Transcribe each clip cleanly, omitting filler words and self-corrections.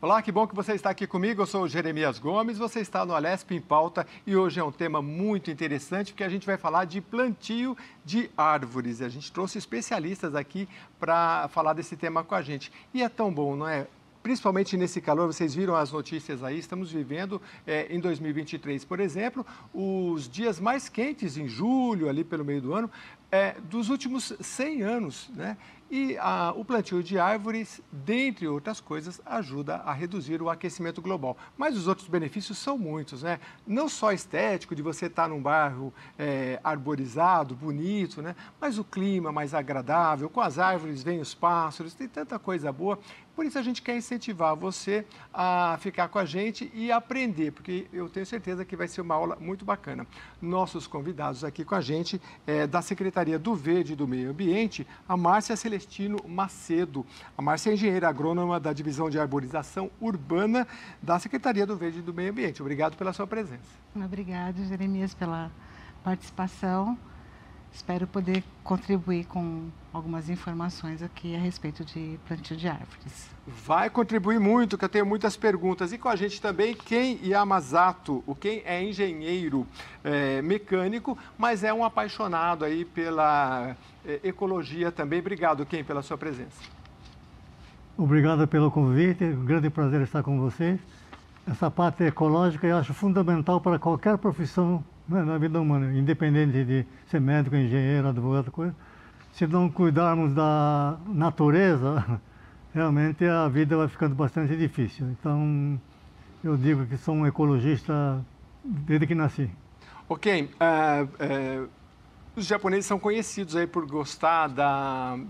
Olá, que bom que você está aqui comigo. Eu sou o Jeremias Gomes, você está no Alesp em Pauta e hoje é um tema muito interessante porque a gente vai falar de plantio de árvores. A gente trouxe especialistas aqui para falar desse tema com a gente. E é tão bom, não é? Principalmente nesse calor, vocês viram as notícias aí, estamos vivendo em 2023, por exemplo, os dias mais quentes em julho, ali pelo meio do ano, dos últimos 100 anos, né? E o plantio de árvores, dentre outras coisas, ajuda a reduzir o aquecimento global. Mas os outros benefícios são muitos, né? Não só estético, de você estar num bairro arborizado, bonito, né? Mas o clima mais agradável, com as árvores vêm os pássaros, tem tanta coisa boa. Por isso a gente quer incentivar você a ficar com a gente e aprender, porque eu tenho certeza que vai ser uma aula muito bacana. Nossos convidados aqui com a gente da Secretaria do Verde e do Meio Ambiente, a Márcia Celestino Macedo. A Márcia é engenheira agrônoma da Divisão de Arborização Urbana da Secretaria do Verde e do Meio Ambiente. Obrigado pela sua presença. Obrigada, Jeremias, pela participação. Espero poder contribuir com algumas informações aqui a respeito de plantio de árvores. Vai contribuir muito, que eu tenho muitas perguntas. E com a gente também Ken Yamazato. O Ken é engenheiro mecânico, mas é um apaixonado aí pela ecologia também. Obrigado, Ken, pela sua presença. Obrigado pelo convite, um grande prazer estar com vocês. Essa parte ecológica eu acho fundamental para qualquer profissão na vida humana, independente de ser médico, engenheiro, advogado, coisa. Se não cuidarmos da natureza, realmente a vida vai ficando bastante difícil. Então, eu digo que sou um ecologista desde que nasci. Ok, os japoneses são conhecidos aí por gostar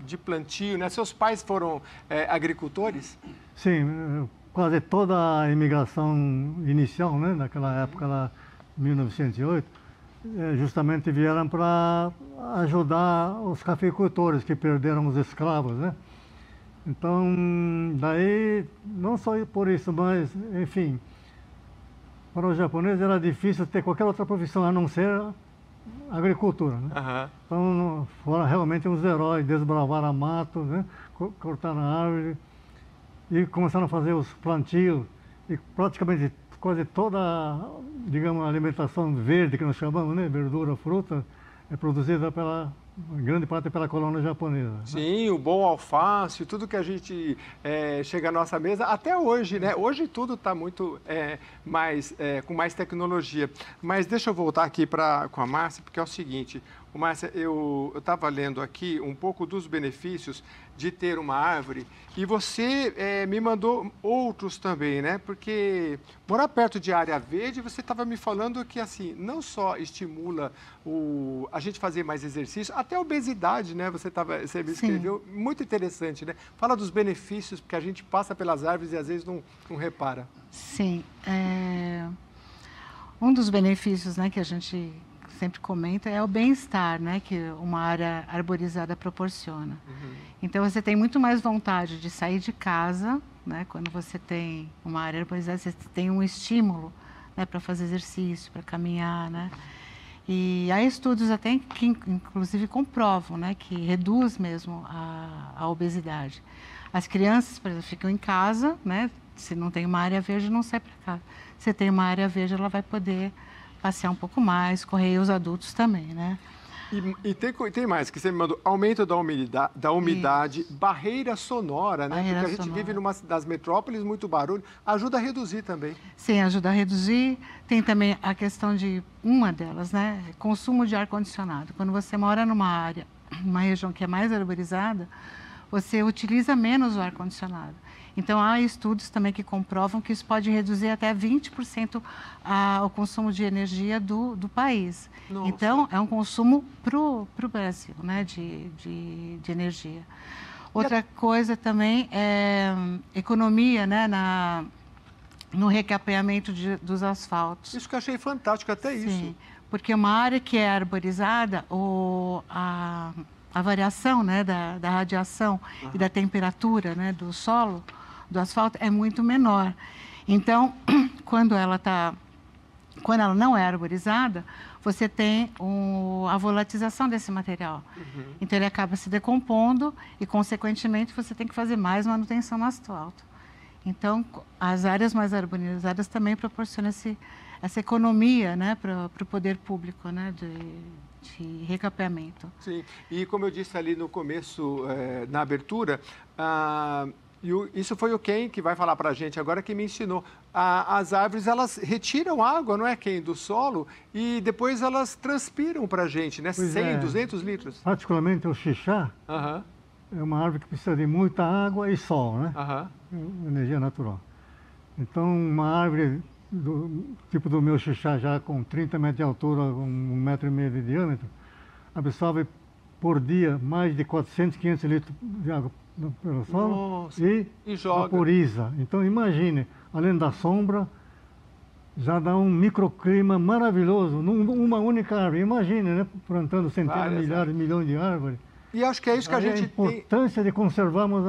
de plantio, né? Seus pais foram agricultores? Sim, quase toda a imigração inicial, né, naquela época lá, 1908, justamente vieram para ajudar os cafeicultores que perderam os escravos, né? Então, daí, não só por isso, mas, enfim, para os japoneses era difícil ter qualquer outra profissão a não ser a agricultura, né? Uhum. Então, foram realmente uns heróis, desbravaram matos, né? Cortaram árvore e começaram a fazer os plantios e praticamente quase toda, digamos, a alimentação verde que nós chamamos, né, verdura, fruta, é produzida grande parte pela colônia japonesa. Sim, o bom alface, tudo que a gente chega à nossa mesa, até hoje, né? Hoje tudo está muito com mais tecnologia. Mas deixa eu voltar aqui com a Márcia, porque é o seguinte, Márcia, eu estava lendo aqui um pouco dos benefícios de ter uma árvore e você me mandou outros também, né? Porque morar perto de área verde, você estava me falando que assim, não só estimula a gente fazer mais exercício, até a obesidade, né? Você me escreveu, muito interessante, né? Fala dos benefícios, porque a gente passa pelas árvores e às vezes não repara. Sim, um dos benefícios, né, que a gente sempre comenta é o bem-estar, né, que uma área arborizada proporciona. Uhum. Então, você tem muito mais vontade de sair de casa, né, quando você tem uma área arborizada, você tem um estímulo, né, para fazer exercício, para caminhar, né. E há estudos até que, inclusive, comprovam, né, que reduz mesmo a obesidade. As crianças, por exemplo, ficam em casa, né, se não tem uma área verde, não sai para casa. Se tem uma área verde, ela vai poder passear um pouco mais, correr, e os adultos também, né? E tem mais, que você me mandou, aumento da umidade, barreira sonora, né? Porque a gente vive numa das metrópoles, muito barulho, ajuda a reduzir também. Sim, ajuda a reduzir. Tem também a questão de, uma delas, né? Consumo de ar-condicionado. Quando você mora numa área, uma região que é mais arborizada, você utiliza menos o ar-condicionado. Então, há estudos também que comprovam que isso pode reduzir até 20% o consumo de energia do país. Nossa. Então, é um consumo para o Brasil, né, de energia. Outra coisa também é economia, né, no recapeamento dos asfaltos. Isso que eu achei fantástico, até isso. Sim, porque uma área que é arborizada, a variação, né, da radiação e da temperatura, né, do solo, do asfalto, é muito menor. Então, quando ela não é arborizada, você tem a volatilização desse material. Uhum. Então, ele acaba se decompondo e, consequentemente, você tem que fazer mais manutenção no asfalto. Então, as áreas mais arborizadas também proporcionam essa economia, né, para o poder público, né, de recapeamento. Sim, e como eu disse ali no começo, na abertura, isso foi o Ken que vai falar para a gente agora, que me ensinou. As árvores, elas retiram água, não é, Ken, do solo, e depois elas transpiram para a gente, né? Pois 100, é. 200 litros. Particularmente o xixá é uma árvore que precisa de muita água e sol, né? Energia natural. Então, uma árvore do tipo do meu xixá, já com 30 metros de altura, com 1,5 metro de diâmetro, absorve por dia mais de 400, 500 litros de água pelo solo. Nossa, e joga. vaporiza. Então, imagine, além da sombra, já dá um microclima maravilhoso numa única árvore. Imagine, né? Plantando centenas, milhares, milhões de árvores. E acho que é isso que a gente tem. A importância de conservarmos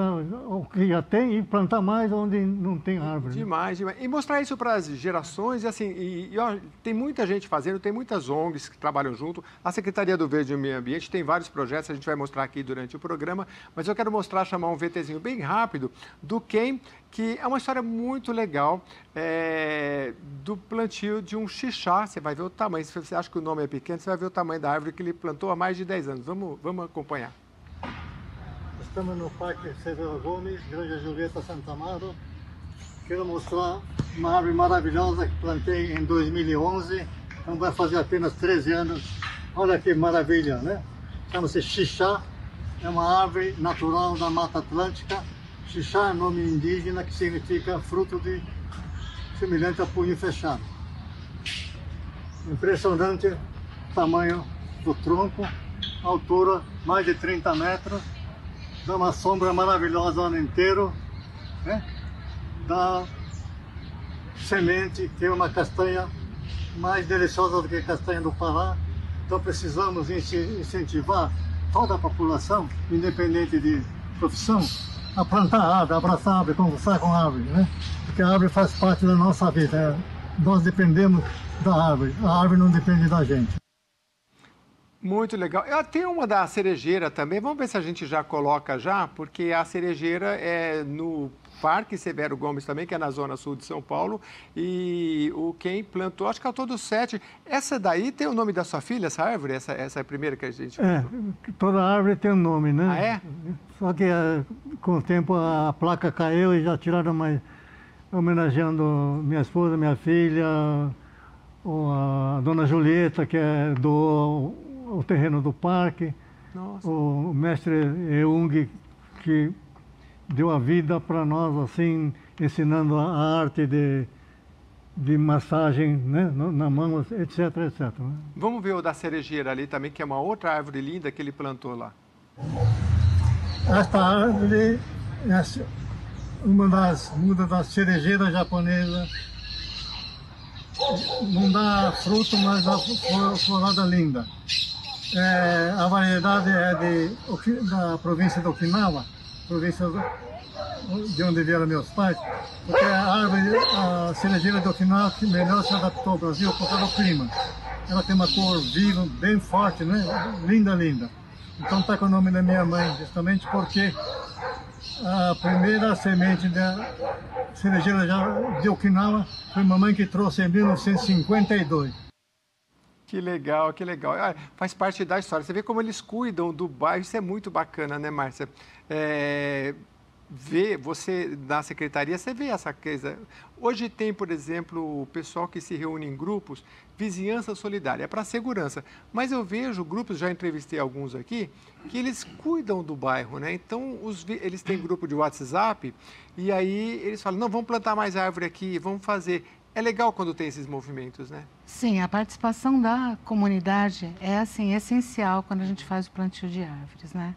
o que já tem e plantar mais onde não tem árvore. Demais, demais. E mostrar isso para as gerações, e assim, ó, tem muita gente fazendo, tem muitas ONGs que trabalham junto. A Secretaria do Verde e do Meio Ambiente tem vários projetos, a gente vai mostrar aqui durante o programa, mas eu quero chamar um VTzinho bem rápido do Ken, que é uma história muito legal do plantio de um xixá. Você vai ver o tamanho, se você acha que o nome é pequeno, você vai ver o tamanho da árvore que ele plantou há mais de 10 anos. Vamos acompanhar. Estamos no Parque Severo Gomes, Granja Julieta, Santa Amaro. Quero mostrar uma árvore maravilhosa que plantei em 2011, então vai fazer apenas 13 anos. Olha que maravilha, né? Chama-se xixá, é uma árvore natural da Mata Atlântica. Xixá é nome indígena que significa fruto semelhante a punho fechado. Impressionante o tamanho do tronco, altura mais de 30 metros, dá uma sombra maravilhosa o ano inteiro, né? Dá semente, que é uma castanha mais deliciosa do que a castanha do Pará. Então precisamos incentivar toda a população, independente de profissão, a plantar árvore, abraçar árvore, conversar com a árvore, né? Porque a árvore faz parte da nossa vida, nós dependemos da árvore, a árvore não depende da gente. Muito legal. Tem uma da cerejeira também, vamos ver se a gente já coloca porque a cerejeira é no Parque Severo Gomes também, que é na zona sul de São Paulo, e o Ken plantou, acho que ao todo 7. Essa daí tem o nome da sua filha, essa árvore? Essa é a primeira que a gente... Toda árvore tem um nome, né? Ah, é? Só que com o tempo a placa caiu e já tiraram mais, homenageando minha esposa, minha filha, a dona Julieta, que doou o terreno do parque. Nossa. O mestre Eung, que deu a vida para nós, assim, ensinando a arte de massagem, né, na mão, etc, etc. Né? Vamos ver o da cerejeira ali também, que é uma outra árvore linda que ele plantou lá. Esta árvore é uma das cerejeiras japonesas. Não dá fruto, mas dá florada linda. A variedade é da província de Okinawa, província de onde vieram meus pais, porque a cerejeira de Okinawa que melhor se adaptou ao Brasil por causa do clima. Ela tem uma cor viva, bem forte, né? Linda, linda. Então está com o nome da minha mãe, justamente porque a primeira semente da cerejeira de Okinawa foi mamãe que trouxe em 1952. Que legal, que legal. Faz parte da história. Você vê como eles cuidam do bairro, isso é muito bacana, né, Márcia? Você na secretaria, você vê essa coisa. Hoje tem, por exemplo, o pessoal que se reúne em grupos, vizinhança solidária, é para segurança. Mas eu vejo grupos, já entrevistei alguns aqui, que eles cuidam do bairro, né? Então, eles têm grupo de WhatsApp e aí eles falam, não, vamos plantar mais árvore aqui, vamos fazer. É legal quando tem esses movimentos, né? Sim, a participação da comunidade é, assim, essencial quando a gente faz o plantio de árvores, né?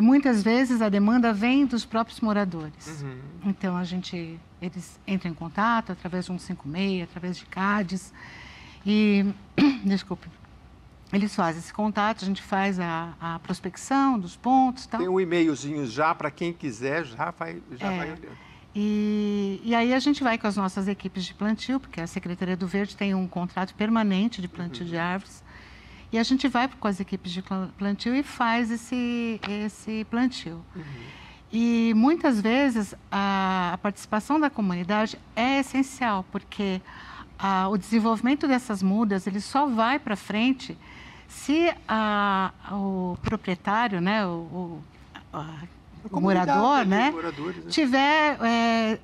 Muitas vezes a demanda vem dos próprios moradores. Uhum. Então, eles entram em contato através de 156, através de CADES. E, desculpe, eles fazem esse contato, a gente faz a prospecção dos pontos. Tal. Tem um e-mailzinho já, para quem quiser, já vai olhando. E aí a gente vai com as nossas equipes de plantio, porque a Secretaria do Verde tem um contrato permanente de plantio de árvores. E a gente vai com as equipes de plantio e faz esse plantio. Uhum. E muitas vezes a participação da comunidade é essencial, porque o desenvolvimento dessas mudas ele só vai para frente se o proprietário, né, o morador, né, tiver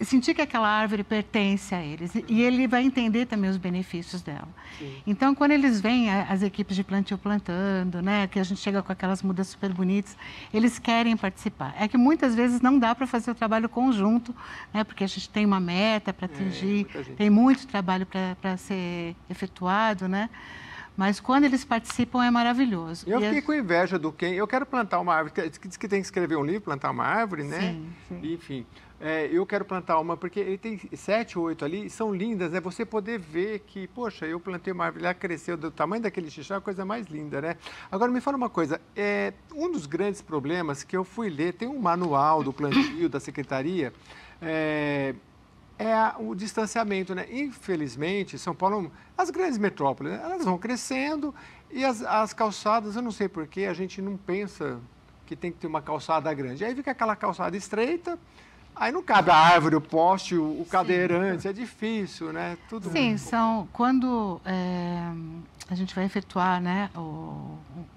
sentir que aquela árvore pertence a eles e ele vai entender também os benefícios dela. Sim. Então, quando eles veem as equipes de plantio plantando, né, que a gente chega com aquelas mudas super bonitas, eles querem participar. É que muitas vezes não dá para fazer o trabalho conjunto, né, porque a gente tem uma meta para atingir, tem muito trabalho para ser efetuado, né? Mas quando eles participam é maravilhoso. Eu fiquei com inveja do Ken. Eu quero plantar uma árvore. Diz que tem que escrever um livro, plantar uma árvore, né? Sim, sim. Enfim, eu quero plantar uma, porque ele tem 7, 8 ali, são lindas, né? Você poder ver que, poxa, eu plantei uma árvore, ela cresceu do tamanho daquele xixá, a coisa mais linda, né? Agora, me fala uma coisa. Um dos grandes problemas que eu fui ler, tem um manual do plantio da Secretaria, o distanciamento, né? Infelizmente, São Paulo, as grandes metrópoles, né? Elas vão crescendo e as calçadas, eu não sei porquê, a gente não pensa que tem que ter uma calçada grande. Aí fica aquela calçada estreita, aí não cabe a árvore, o poste, o cadeirante, é difícil, né? Tudo Sim, quando a gente vai efetuar, né,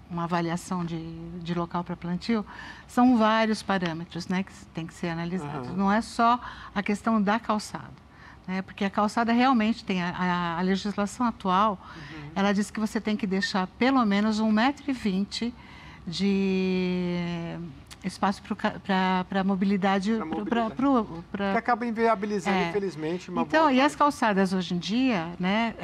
uma avaliação de local para plantio, são vários parâmetros, né, que tem que ser analisados. Não é só a questão da calçada, né, porque a calçada realmente tem a legislação atual, ela diz que você tem que deixar pelo menos 1,20 m de espaço para mobilidade, que acaba inviabilizando, infelizmente, uma então, boa e as calçadas hoje em dia, né,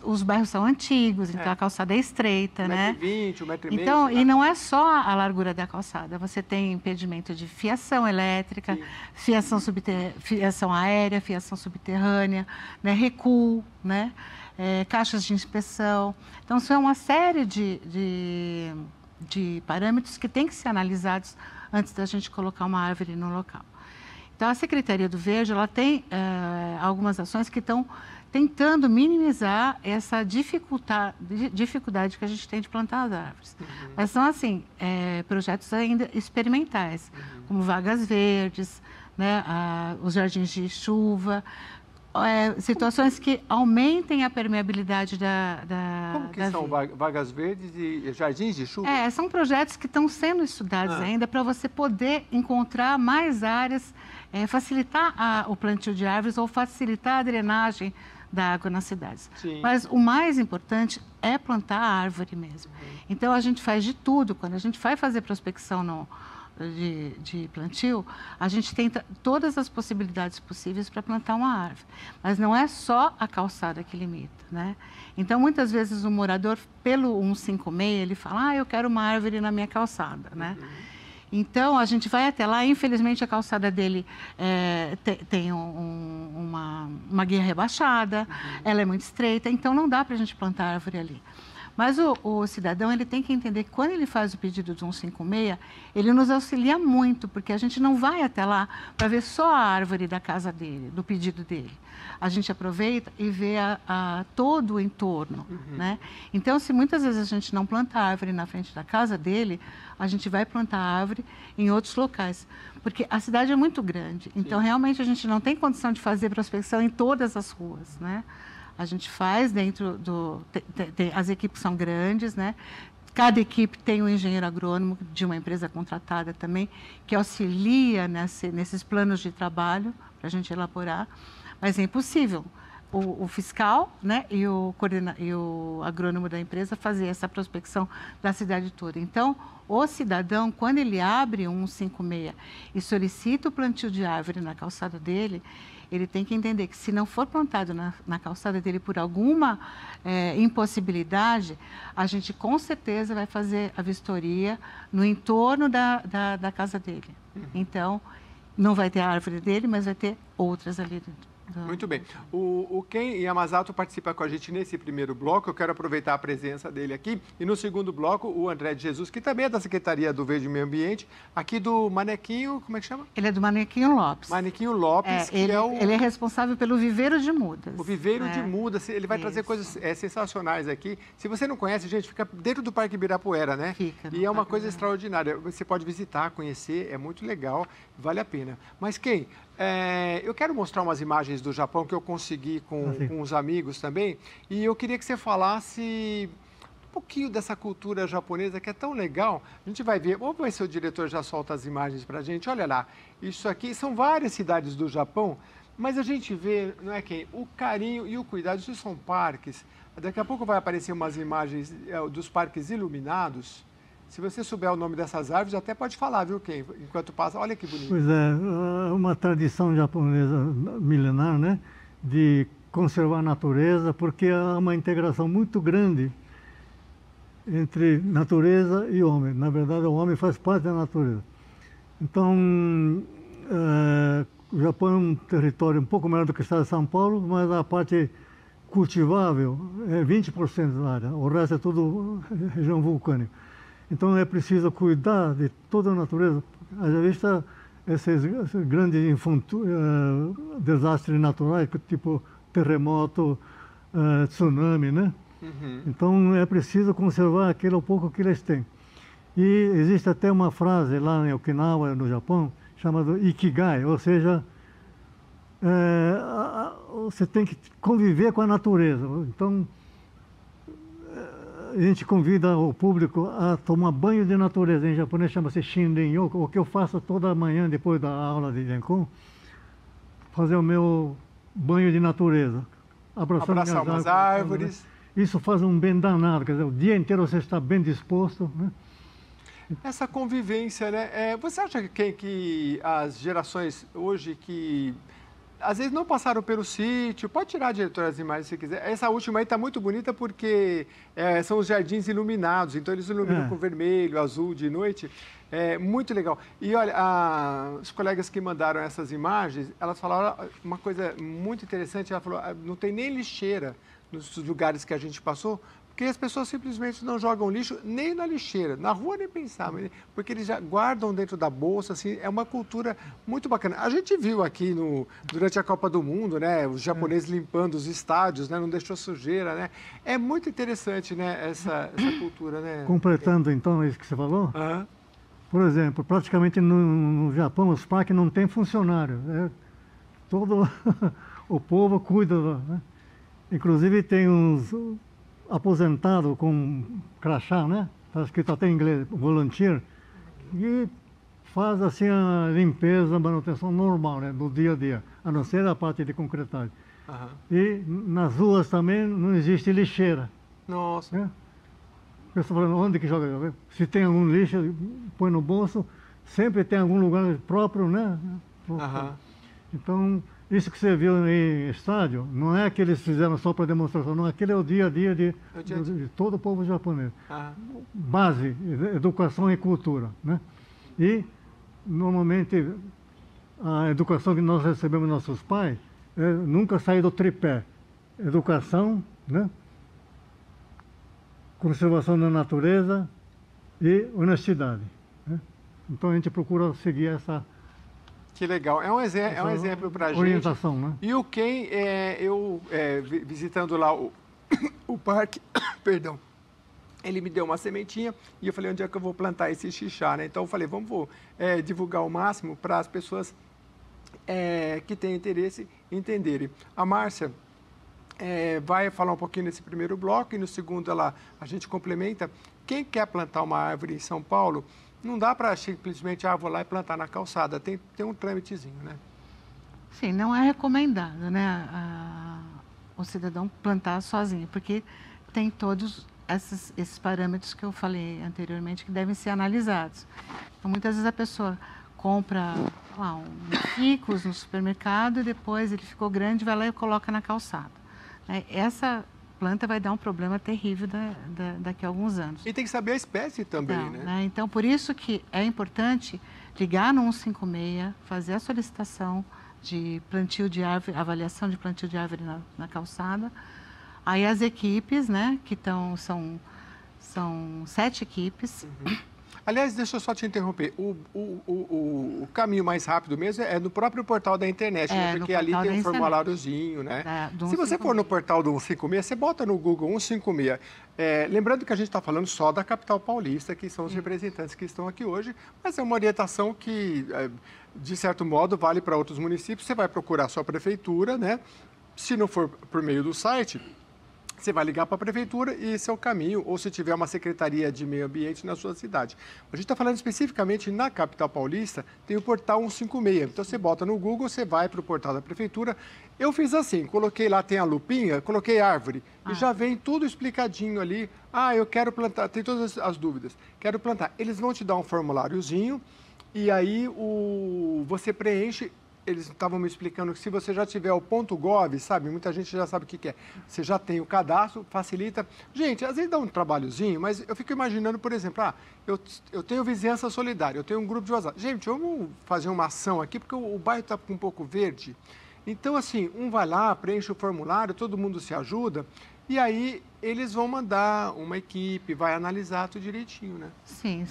os bairros são antigos, então a calçada é estreita, 1,20 m, 1,5 m. Então, e não é só a largura da calçada, você tem impedimento de fiação elétrica, fiação aérea, fiação subterrânea, né, recuo, né, caixas de inspeção. Então, são uma série de parâmetros que têm que ser analisados antes da gente colocar uma árvore no local. Então, a Secretaria do Verde, ela tem algumas ações que estão tentando minimizar essa dificuldade que a gente tem de plantar as árvores. Mas são, assim, projetos ainda experimentais, como vagas verdes, né, os jardins de chuva, situações que aumentem a permeabilidade Como que são vagas verdes e jardins de chuva? São projetos que estão sendo estudados ainda para você poder encontrar mais áreas, facilitar o plantio de árvores ou facilitar a drenagem da água nas cidades. Sim. Mas o mais importante é plantar a árvore mesmo. Então, a gente faz de tudo. Quando a gente vai fazer prospecção de plantio, a gente tenta todas as possibilidades possíveis para plantar uma árvore. Mas não é só a calçada que limita, né? Então, muitas vezes o morador, pelo 156, ele fala, eu quero uma árvore na minha calçada, né? Então, a gente vai até lá, infelizmente a calçada dele tem uma guia rebaixada, ela é muito estreita, então não dá para a gente plantar árvore ali. Mas o cidadão, ele tem que entender que quando ele faz o pedido de 156, ele nos auxilia muito, porque a gente não vai até lá para ver só a árvore da casa dele, do pedido dele. A gente aproveita e vê todo o entorno, né? Então, se muitas vezes a gente não planta a árvore na frente da casa dele, a gente vai plantar a árvore em outros locais. Porque a cidade é muito grande, então realmente a gente não tem condição de fazer prospecção em todas as ruas, né? A gente faz dentro as equipes são grandes, né? Cada equipe tem um engenheiro agrônomo de uma empresa contratada também, que auxilia nesses planos de trabalho para a gente elaborar, mas é impossível o fiscal, né, e o agrônomo da empresa fazer essa prospecção da cidade toda. Então, o cidadão, quando ele abre um 156 e solicita o plantio de árvore na calçada dele, ele tem que entender que se não for plantado na calçada dele por alguma impossibilidade, a gente com certeza vai fazer a vistoria no entorno da casa dele. Então, não vai ter a árvore dele, mas vai ter outras ali dentro. Muito bem. O Ken Yamazato participa com a gente nesse primeiro bloco. Eu quero aproveitar a presença dele aqui. E no segundo bloco, o André de Jesus, que também é da Secretaria do Verde e Meio Ambiente, aqui do Manequinho, como é que chama? Ele é do Manequinho Lopes. Manequinho Lopes, que ele, é o... ele é responsável pelo viveiro de mudas. O viveiro de mudas. Ele vai trazer Isso. coisas sensacionais aqui. Se você não conhece, gente, fica dentro do Parque Ibirapuera, né? Fica. E é uma coisa extraordinária. Você pode visitar, conhecer, é muito legal, vale a pena. Mas, Ken, eu quero mostrar umas imagens do Japão que eu consegui com os amigos também. E eu queria que você falasse um pouquinho dessa cultura japonesa que é tão legal. A gente vai ver, vamos ver se o diretor já solta as imagens para a gente. Olha lá, isso aqui são várias cidades do Japão, mas a gente vê, não é, Ken, o carinho e o cuidado. Isso são parques. Daqui a pouco vai aparecer umas imagens dos parques iluminados. Se você souber o nome dessas árvores, até pode falar, viu, Ken? Enquanto passa, olha que bonito. Pois é, uma tradição japonesa milenar, né, de conservar a natureza, porque há uma integração muito grande entre natureza e homem. Na verdade, o homem faz parte da natureza. Então, o Japão é um território um pouco maior do que o estado de São Paulo, mas a parte cultivável é 20% da área, o resto é tudo região vulcânica. Então é preciso cuidar de toda a natureza. Haja vista esses grandes desastres naturais, tipo terremoto, tsunami, né? Uhum. Então é preciso conservar aquele pouco que eles têm. E existe até uma frase lá em Okinawa, no Japão, chamada Ikigai, ou seja, você tem que conviver com a natureza. Então, a gente convida o público a tomar banho de natureza. Em japonês chama-se Shinrin-yoku, o que eu faço toda manhã depois da aula de Genkon, fazer o meu banho de natureza. Abraçar umas árvores. Né? Isso faz um bem danado, quer dizer, o dia inteiro você está bem disposto, né? Essa convivência, né? Você acha que as gerações hoje que às vezes não passaram pelo sítio, pode tirar a diretora as imagens se quiser. Essa última aí está muito bonita porque são os jardins iluminados, então eles iluminam com vermelho, azul de noite. É muito legal. E olha, os colegas que mandaram essas imagens, elas falaram uma coisa muito interessante, ela falou, não tem nem lixeira nos lugares que a gente passou, porque as pessoas simplesmente não jogam lixo nem na lixeira, na rua nem pensar, porque eles já guardam dentro da bolsa, assim, é uma cultura muito bacana. A gente viu aqui durante a Copa do Mundo, né, os japoneses limpando os estádios, né, não deixou sujeira, né? É muito interessante, né, essa cultura, né? Completando então isso que você falou, por exemplo, praticamente no Japão os parques não têm funcionário, todo o povo cuida, né? Inclusive tem uns aposentado com crachá, né? Está escrito até em inglês, volunteer, e faz assim a limpeza, a manutenção normal, né? Do dia a dia, a não ser a parte de concretagem. E nas ruas também não existe lixeira. Nossa. Né? Eu estou falando, onde que joga? Se tem algum lixo, põe no bolso, sempre tem algum lugar próprio, né? Então, isso que você viu em estádio, não é que eles fizeram só para demonstração, não, aquele é o dia a dia de todo o povo japonês. Base, educação e cultura, né? E, normalmente, a educação que nós recebemos dos nossos pais nunca sai do tripé. Educação, né? Conservação da natureza e honestidade, né? Então, a gente procura seguir essa... Que legal. É um exemplo para a gente. Orientação, né? E o Ken, visitando lá o parque, perdão, ele me deu uma sementinha e eu falei, onde é que eu vou plantar esse xixá, né? Então eu falei, vamos divulgar o máximo para as pessoas que têm interesse entenderem. A Márcia vai falar um pouquinho nesse primeiro bloco e no segundo a gente complementa. Quem quer plantar uma árvore em São Paulo, não dá para simplesmente, vou lá e plantar na calçada. Tem um trâmitezinho, né? Sim, não é recomendado, né, o cidadão plantar sozinho, porque tem todos esses parâmetros que eu falei anteriormente que devem ser analisados. Então, muitas vezes a pessoa compra um ficus no supermercado e depois ele ficou grande, vai lá e coloca na calçada. Essa planta vai dar um problema terrível daqui a alguns anos. E tem que saber a espécie também, né? Então, por isso que é importante ligar no 156, fazer a solicitação de plantio de árvore, avaliação de plantio de árvore na calçada. Aí as equipes, né, que são 7 equipes. Uhum. Aliás, deixa eu só te interromper. O caminho mais rápido mesmo é no próprio portal da internet, né? Porque ali tem um formuláriozinho, né? Se você for no portal do 156, você bota no Google 156. Lembrando que a gente está falando só da capital paulista, que são os representantes que estão aqui hoje, mas é uma orientação que, de certo modo, vale para outros municípios. Você vai procurar a sua prefeitura, né? Se não for por meio do site, você vai ligar para a prefeitura e esse é o caminho, ou se tiver uma secretaria de meio ambiente na sua cidade. A gente está falando especificamente na capital paulista, tem o portal 156. Então, você bota no Google, você vai para o portal da prefeitura. Eu fiz assim, coloquei lá, tem a lupinha, coloquei árvore, e já vem tudo explicadinho ali. Eu quero plantar, tem todas as dúvidas, quero plantar. Eles vão te dar um formuláriozinho, e aí você preenche. Eles estavam me explicando que se você já tiver o .gov, sabe, muita gente já sabe o que é. Você já tem o cadastro, facilita. Gente, às vezes dá um trabalhozinho, mas eu fico imaginando, por exemplo, eu tenho vizinhança solidária, eu tenho um grupo de WhatsApp. Gente, vamos fazer uma ação aqui, porque o bairro está um pouco verde. Então, assim, um vai lá, preenche o formulário, todo mundo se ajuda, e aí eles vão mandar uma equipe, vai analisar tudo direitinho, né? Sim,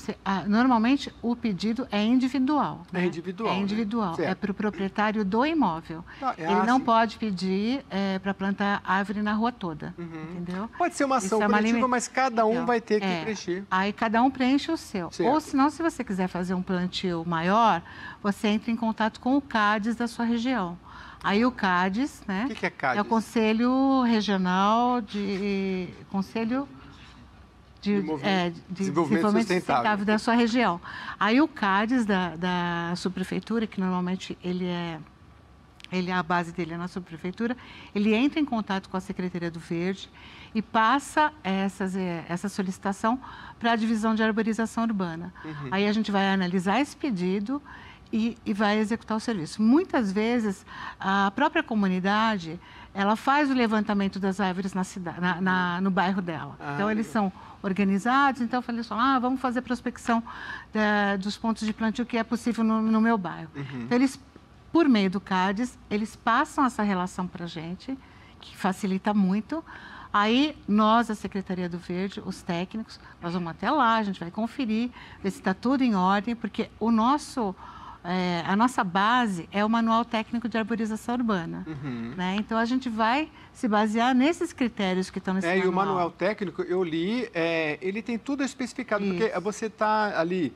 normalmente o pedido é individual. Né? É individual. É individual, né? É para o proprietário do imóvel. Ele não pode pedir para plantar árvore na rua toda, entendeu? Pode ser uma ação coletiva, mas cada um vai ter que preencher. Aí cada um preenche o seu. Certo. Ou senão, se você quiser fazer um plantio maior, você entra em contato com o CADES da sua região. Aí o CADES, né? O que é CADES? É o Conselho Regional de Desenvolvimento Sustentável da sua região. Aí o CADES da subprefeitura, que normalmente a base dele é na subprefeitura, ele entra em contato com a Secretaria do Verde e passa essa solicitação para a divisão de arborização urbana. Aí a gente vai analisar esse pedido e vai executar o serviço. Muitas vezes, a própria comunidade, ela faz o levantamento das árvores na cidade, no bairro dela. Então, eles são organizados, então eu falei assim, vamos fazer prospecção dos pontos de plantio que é possível no meu bairro. Então, eles, por meio do CADES, eles passam essa relação para a gente, que facilita muito. Aí, nós, a Secretaria do Verde, os técnicos, nós vamos até lá, a gente vai conferir, ver se está tudo em ordem, porque a nossa base é o Manual Técnico de Arborização Urbana. Né? Então, a gente vai se basear nesses critérios que estão nesse manual. E o Manual Técnico, eu li, ele tem tudo especificado, porque você está ali...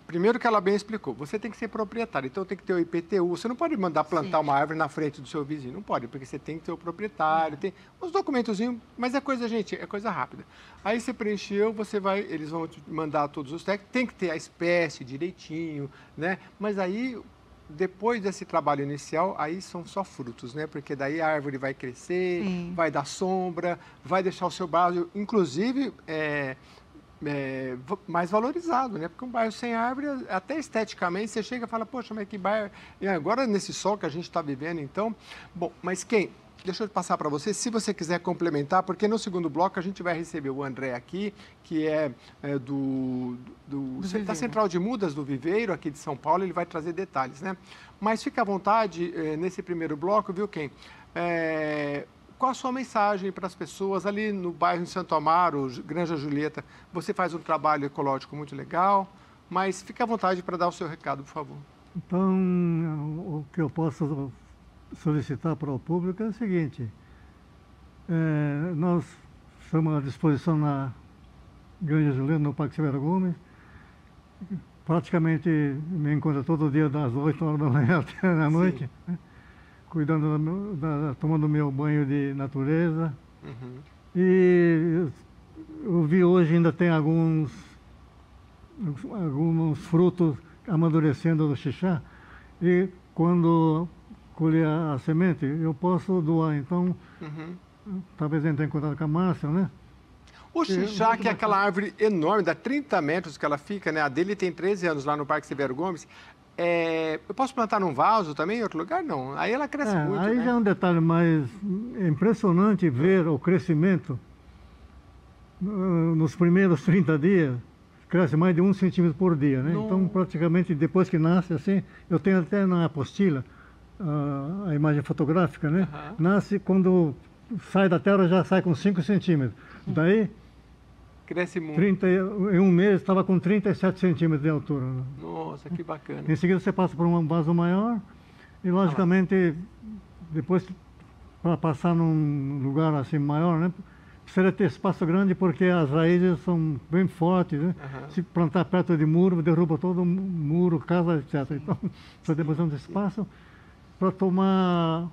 Primeiro que ela bem explicou, você tem que ser proprietário, então tem que ter o IPTU. Você não pode mandar plantar uma árvore na frente do seu vizinho, não pode, porque você tem que ter o proprietário, tem uns documentozinhos, mas é coisa rápida. Aí você preencheu, eles vão te mandar todos os técnicos, tem que ter a espécie direitinho, né? Mas aí, depois desse trabalho inicial, aí são só frutos, né? Porque daí a árvore vai crescer, vai dar sombra, vai deixar o seu bairro, inclusive... mais valorizado, né? Porque um bairro sem árvore, até esteticamente, você chega e fala, poxa, mas que bairro... E agora, nesse sol que a gente está vivendo, então... Bom, mas deixa eu passar para você, se você quiser complementar, porque no segundo bloco a gente vai receber o André aqui, que é da Central de Mudas do Viveiro, aqui de São Paulo, ele vai trazer detalhes, né? Mas fica à vontade, nesse primeiro bloco, viu, qual a sua mensagem para as pessoas ali no bairro em Santo Amaro, Granja Julieta? Você faz um trabalho ecológico muito legal, mas fique à vontade para dar o seu recado, por favor. Então, o que eu posso solicitar para o público é o seguinte, nós estamos à disposição na Granja Julieta, no Parque Severo Gomes, praticamente me encontro todo dia das 8 horas da manhã até a noite, né? Cuidando, tomando meu banho de natureza. E eu vi hoje ainda tem alguns frutos amadurecendo do xixá. E quando colher a semente, eu posso doar. Então, talvez entre em contato com a Márcia, né? O xixá, que é aquela árvore enorme, dá 30 metros que ela fica, né? A dele tem 13 anos lá no Parque Severo Gomes. Eu posso plantar num vaso também em outro lugar? Não. Aí ela cresce muito, aí né? já é um detalhe mais impressionante ver o crescimento. Nos primeiros 30 dias, cresce mais de 1 centímetro por dia, né? Então, praticamente, depois que nasce, assim, eu tenho até na apostila, a imagem fotográfica, né? Nasce quando sai da terra, já sai com 5 centímetros. Daí, cresce muito. 30, em um mês estava com 37 centímetros de altura. Nossa, que bacana. Em seguida você passa por um vaso maior e, logicamente, depois para passar num lugar assim maior, né? Precisa ter espaço grande porque as raízes são bem fortes, né? Se plantar perto de muro, derruba todo o muro, casa, etc. Então, precisa ter bastante espaço para tomar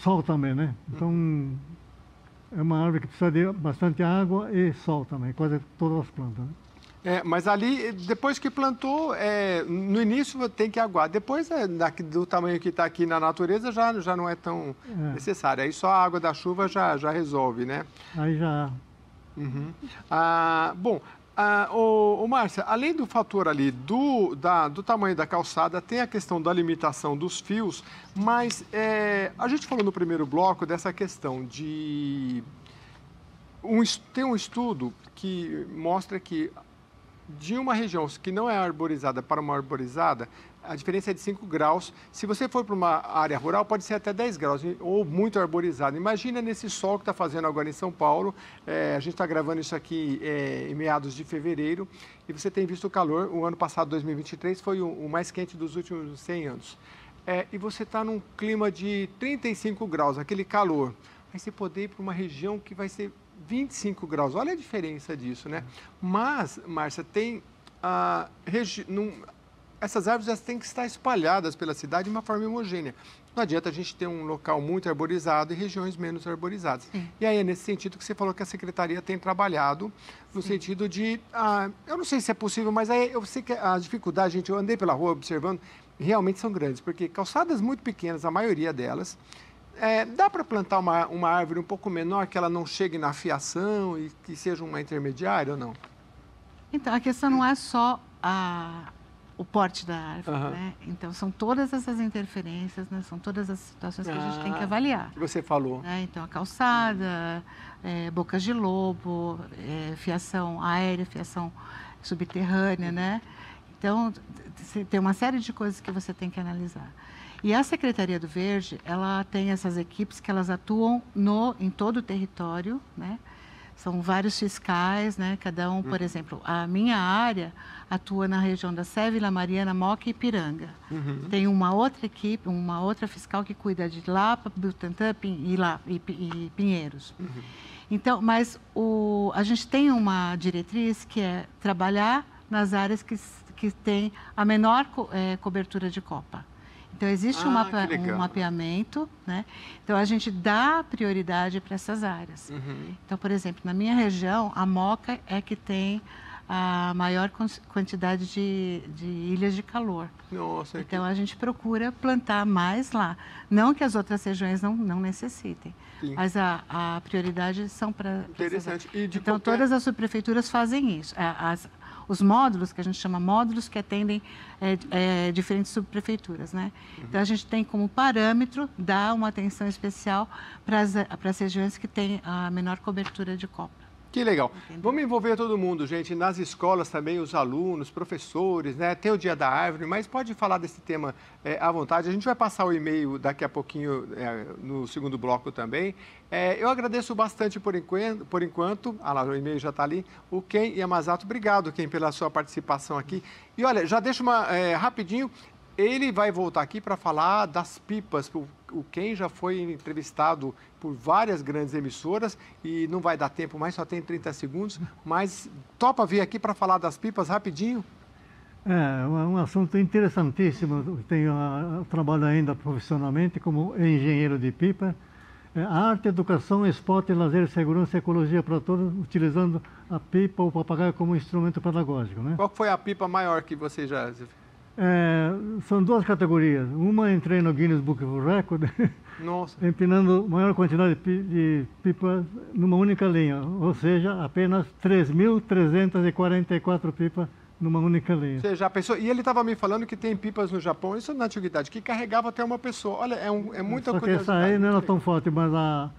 sol também, né? Então, é uma árvore que precisa de bastante água e sol também, quase todas as plantas, né? Mas ali, depois que plantou, no início tem que aguar. Depois, do tamanho que está aqui na natureza, já não é tão necessário. Aí só a água da chuva já resolve, né? Aí já... Márcia, além do fator ali do tamanho da calçada, tem a questão da limitação dos fios, mas a gente falou no primeiro bloco dessa questão de... Tem um estudo que mostra que de uma região que não é arborizada para uma arborizada, a diferença é de 5 graus. Se você for para uma área rural, pode ser até 10 graus, ou muito arborizado. Imagina nesse sol que está fazendo agora em São Paulo. A gente está gravando isso aqui em meados de fevereiro, e você tem visto o calor. O ano passado, 2023, foi o mais quente dos últimos 100 anos. E você está num clima de 35 graus, aquele calor. Aí você poder ir para uma região que vai ser 25 graus, olha a diferença disso, né? Mas, Márcia, tem essas árvores elas têm que estar espalhadas pela cidade de uma forma homogênea. Não adianta a gente ter um local muito arborizado e regiões menos arborizadas. E aí é nesse sentido que você falou que a Secretaria tem trabalhado, no sentido de... eu não sei se é possível, mas aí eu sei que a dificuldade, gente, eu andei pela rua observando, realmente são grandes, porque calçadas muito pequenas, a maioria delas, dá para plantar uma árvore um pouco menor, que ela não chegue na fiação e que seja uma intermediária ou não? Então, a questão não é só o porte da árvore, né? Então, são todas essas interferências, né? São todas as situações que a gente tem que avaliar. Que você falou. Né? Então, a calçada, bocas de lobo, fiação aérea, fiação subterrânea, né? Então, tem uma série de coisas que você tem que analisar. E a Secretaria do Verde, ela tem essas equipes que elas atuam em todo o território, né? São vários fiscais, né? Cada um, por exemplo, a minha área atua na região da Sé, Vila Mariana, Moca e Ipiranga. Tem uma outra equipe, uma outra fiscal que cuida de Lapa, Butantã e Pinheiros. Então, mas a gente tem uma diretriz que é trabalhar nas áreas que têm a menor cobertura de copa. Então, existe um mapeamento, né? Então, a gente dá prioridade para essas áreas. Então, por exemplo, na minha região, a Moca é que tem a maior quantidade de ilhas de calor. Nossa, então, a gente procura plantar mais lá. Não que as outras regiões não necessitem, mas a prioridade são para... Interessante. Então, todas as subprefeituras fazem isso. Os módulos, que a gente chama módulos, que atendem diferentes subprefeituras, né? Então, a gente tem como parâmetro dar uma atenção especial para as regiões que têm a menor cobertura de copa. Que legal. Entendeu? Vamos envolver todo mundo, gente, nas escolas também, os alunos, professores, né? Tem o Dia da Árvore, mas pode falar desse tema à vontade. A gente vai passar o e-mail daqui a pouquinho no segundo bloco também. Eu agradeço bastante por enquanto. Lá, o e-mail já está ali. O Ken e a Masato, obrigado, Ken, pela sua participação aqui. E olha, já deixa rapidinho. Ele vai voltar aqui para falar das pipas. O Ken já foi entrevistado por várias grandes emissoras e não vai dar tempo mais, só tem 30 segundos. Mas topa vir aqui para falar das pipas rapidinho? É um assunto interessantíssimo. Eu trabalho ainda profissionalmente como engenheiro de pipa. Arte, educação, esporte, lazer, segurança e ecologia para todos, utilizando a pipa ou o papagaio como instrumento pedagógico, né? Qual foi a pipa maior que você já... São duas categorias. Uma entrei no Guinness Book of Records, empinando a maior quantidade de pipas numa única linha, ou seja, apenas 3.344 pipas numa única linha. Você já pensou? E ele estava me falando que tem pipas no Japão, isso na antiguidade, que carregava até uma pessoa. Olha, é muita curiosidade. Só que essa aí não era tão forte, mas a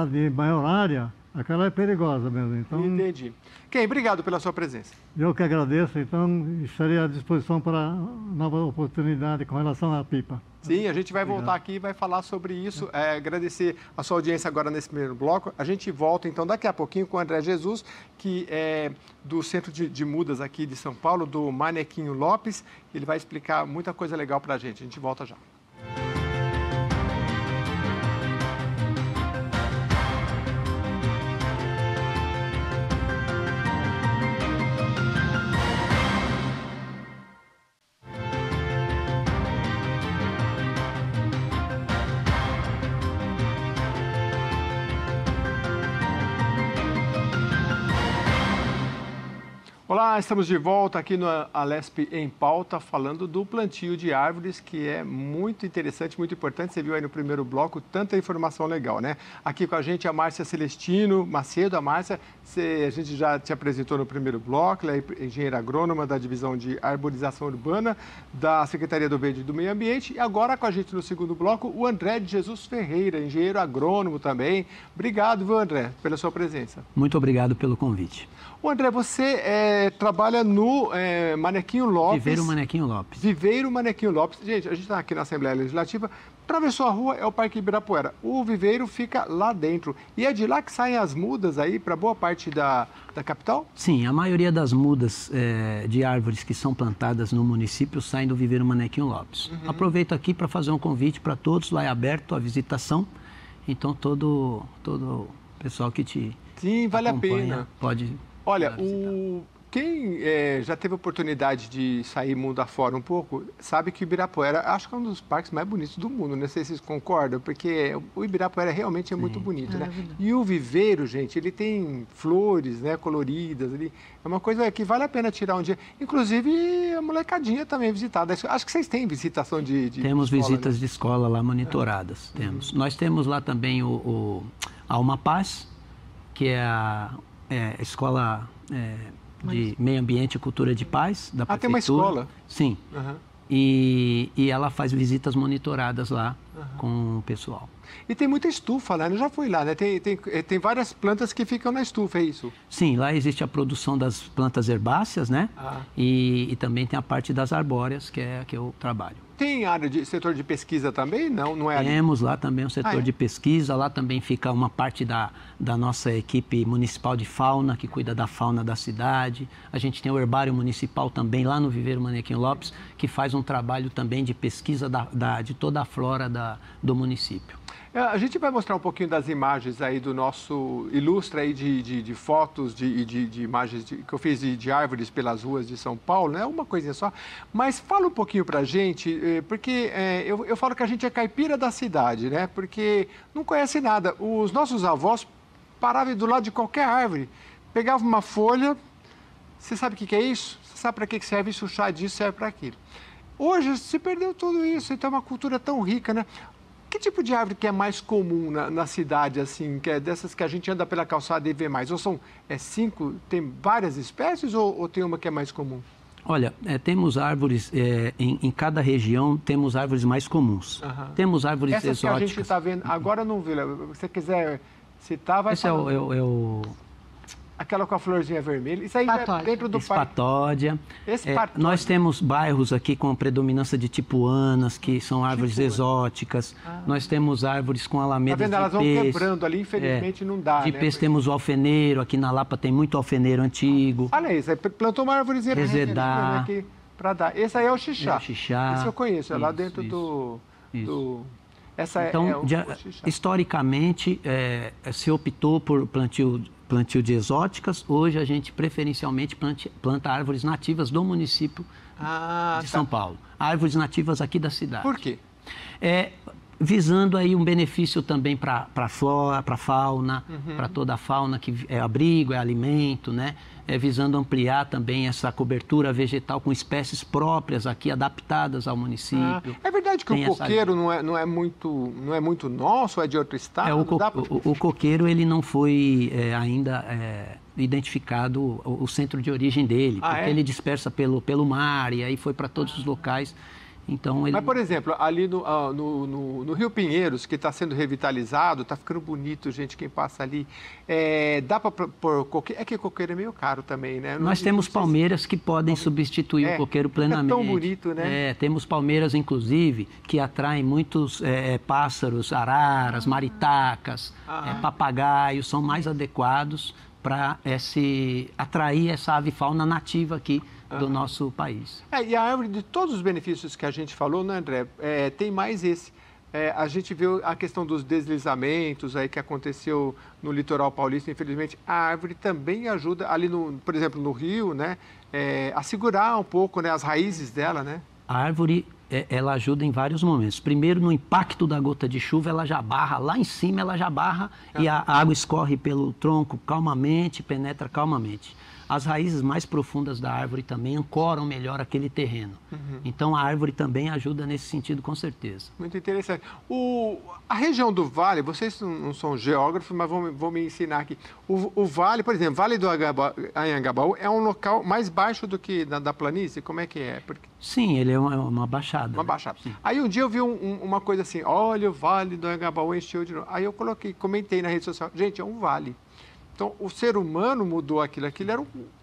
de maior área Aquela é perigosa mesmo. Então, Entendi. Ken, obrigado pela sua presença. eu que agradeço, então estarei à disposição para nova oportunidade com relação à pipa. Sim, a gente vai voltar aqui e vai falar sobre isso. Agradecer a sua audiência agora nesse primeiro bloco. A gente volta, então, daqui a pouquinho com o André Jesus, que é do Centro de Mudas aqui de São Paulo, do Manequinho Lopes. Ele vai explicar muita coisa legal para a gente. A gente volta já. Olá, estamos de volta aqui no Alesp em Pauta, falando do plantio de árvores, que é muito interessante, muito importante. Você viu aí no primeiro bloco tanta informação legal, né? Aqui com a gente a Márcia Celestino Macedo. A Márcia, a gente já te apresentou no primeiro bloco, ela é engenheira agrônoma da Divisão de Arborização Urbana da Secretaria do Verde e do Meio Ambiente. E agora com a gente no segundo bloco, o André de Jesus Ferreira, engenheiro agrônomo também. Obrigado, viu, André, pela sua presença. Muito obrigado pelo convite. O André, você trabalha no Manequinho Lopes. Viveiro Manequinho Lopes. Viveiro Manequinho Lopes. Gente, a gente está aqui na Assembleia Legislativa. Atravessou a rua, é o Parque Ibirapuera. O viveiro fica lá dentro. E é de lá que saem as mudas aí para boa parte da capital? Sim, a maioria das mudas de árvores que são plantadas no município saem do Viveiro Manequinho Lopes. Uhum. Aproveito aqui para fazer um convite para todos. Lá é aberto a visitação. Então, todo pessoal que te Sim, vale a pena. Pode... Olha, quem já teve a oportunidade de sair mundo afora um pouco, sabe que o Ibirapuera, acho que é um dos parques mais bonitos do mundo, não sei se vocês concordam, porque o Ibirapuera realmente é muito bonito, né? E o viveiro, gente, ele tem flores, né, coloridas, ali, é uma coisa que vale a pena tirar um dia. Inclusive, a molecadinha também visitada. Acho que vocês têm visitação de Temos escola, visitas né? de escola lá monitoradas, temos. Nós temos lá também a Uma Paz, que é a Escola de Meio Ambiente e Cultura de Paz da Prefeitura. Tem uma escola? Sim. Uhum. E ela faz visitas monitoradas lá com o pessoal. E tem muita estufa lá, eu já fui lá, né? Tem várias plantas que ficam na estufa, é isso? Sim, lá existe a produção das plantas herbáceas, né? E também tem a parte das arbóreas, que é a que eu trabalho. Tem área de setor de pesquisa também? Não é ali? Temos lá também um setor de pesquisa, lá também fica uma parte da nossa equipe municipal de fauna, que cuida da fauna da cidade. A gente tem o herbário municipal também lá no Viveiro Manequinho Lopes, que faz um trabalho também de pesquisa de toda a flora do município. A gente vai mostrar um pouquinho das imagens aí do nosso ilustre aí de fotos, de imagens que eu fiz de árvores pelas ruas de São Paulo, né? Uma coisinha só. Mas fala um pouquinho pra gente, porque eu falo que a gente é caipira da cidade, né? Porque não conhece nada. Os nossos avós paravam do lado de qualquer árvore, pegavam uma folha, você sabe o que é isso? Você sabe para que serve isso? O chá disso serve para aquilo. Hoje se perdeu tudo isso, então é uma cultura tão rica, né? Que tipo de árvore que é mais comum na cidade, assim, que é dessas que a gente anda pela calçada e vê mais? Ou são 5, tem várias espécies ou tem uma que é mais comum? Olha, temos árvores, em cada região temos árvores mais comuns. Temos árvores exóticas. Essa que a gente está vendo, agora não vi, se você quiser citar, vai Esse aquela com a florzinha vermelha. Isso aí é dentro do parque. Espatódia. Nós temos bairros aqui com a predominância de tipuanas, que são árvores exóticas. Nós temos árvores com alamedas elas vão quebrando ali, infelizmente não dá, de né? pés temos o alfeneiro, aqui na Lapa tem muito alfeneiro antigo. Olha isso, aí plantou uma árvorezinha aqui para dar. Esse aí é o xixá. Esse eu conheço, é lá dentro do... Então, historicamente, se optou por plantio de exóticas. Hoje a gente preferencialmente planta árvores nativas do município de São Paulo. Árvores nativas aqui da cidade. Por quê? Visando aí um benefício também para a flora, para a fauna, para toda a fauna, que é abrigo, é alimento, né? Visando ampliar também essa cobertura vegetal com espécies próprias aqui, adaptadas ao município. É verdade que o coqueiro não é muito nosso, é de outro estado? O coqueiro, ele não foi ainda identificado o centro de origem dele, porque ele dispersa pelo mar e aí foi para todos os locais. Então, Mas, por exemplo, ali no Rio Pinheiros, que está sendo revitalizado, está ficando bonito, gente, quem passa ali, dá para pôr coqueiro? É que coqueiro é meio caro também, né? Nós temos palmeiras que podem substituir o coqueiro plenamente. É tão bonito, né? Temos palmeiras, inclusive, que atraem muitos pássaros, araras, maritacas, papagaios, são mais adequados para atrair essa avifauna nativa aqui do nosso país. E a árvore, de todos os benefícios que a gente falou, né, André, tem mais esse. A gente viu a questão dos deslizamentos aí que aconteceu no litoral paulista, infelizmente. A árvore também ajuda ali, por exemplo, no Rio, né, a segurar um pouco, né, as raízes dela, né? A árvore, ela ajuda em vários momentos. Primeiro, no impacto da gota de chuva, ela já barra, lá em cima ela já barra e a água escorre pelo tronco calmamente, penetra calmamente. As raízes mais profundas da árvore também ancoram melhor aquele terreno. Então, a árvore também ajuda nesse sentido, com certeza. Muito interessante. A região do Vale, vocês não são geógrafos, mas vão me ensinar aqui. O Vale, por exemplo, Vale do Anhangabaú é um local mais baixo do que da planície? Como é que é? Sim, ele é uma baixada. Uma baixada. Sim. Aí um dia eu vi uma coisa assim, olha, o Vale do Anhangabaú encheu de novo. Aí eu comentei na rede social, gente, é um vale. Então, o ser humano mudou aquilo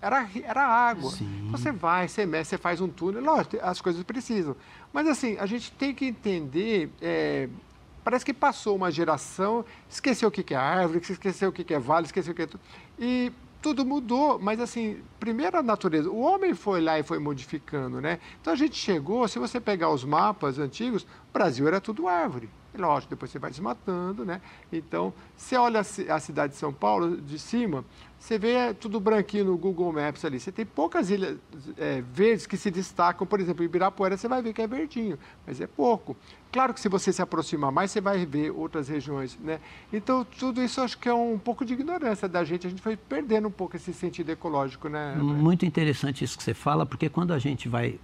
era água. Sim. Você vai, você mexe, você faz um túnel, lógico, as coisas precisam. Mas, assim, a gente tem que entender, parece que passou uma geração, esqueceu o que é árvore, esqueceu o que é vale, esqueceu o que é tudo. E tudo mudou, mas, assim, primeiro a natureza, o homem foi lá e foi modificando, né? Então, a gente chegou, se você pegar os mapas antigos, o Brasil era tudo árvore. Lógico, depois você vai desmatando, né? Então, você olha a cidade de São Paulo de cima, você vê tudo branquinho no Google Maps ali. Você tem poucas ilhas verdes que se destacam. Por exemplo, em Ibirapuera você vai ver que é verdinho, mas é pouco. Claro que se você se aproximar mais, você vai ver outras regiões, né? Então, tudo isso acho que é um pouco de ignorância da gente. A gente foi perdendo um pouco esse sentido ecológico, né? Muito interessante isso que você fala, porque quando a gente vai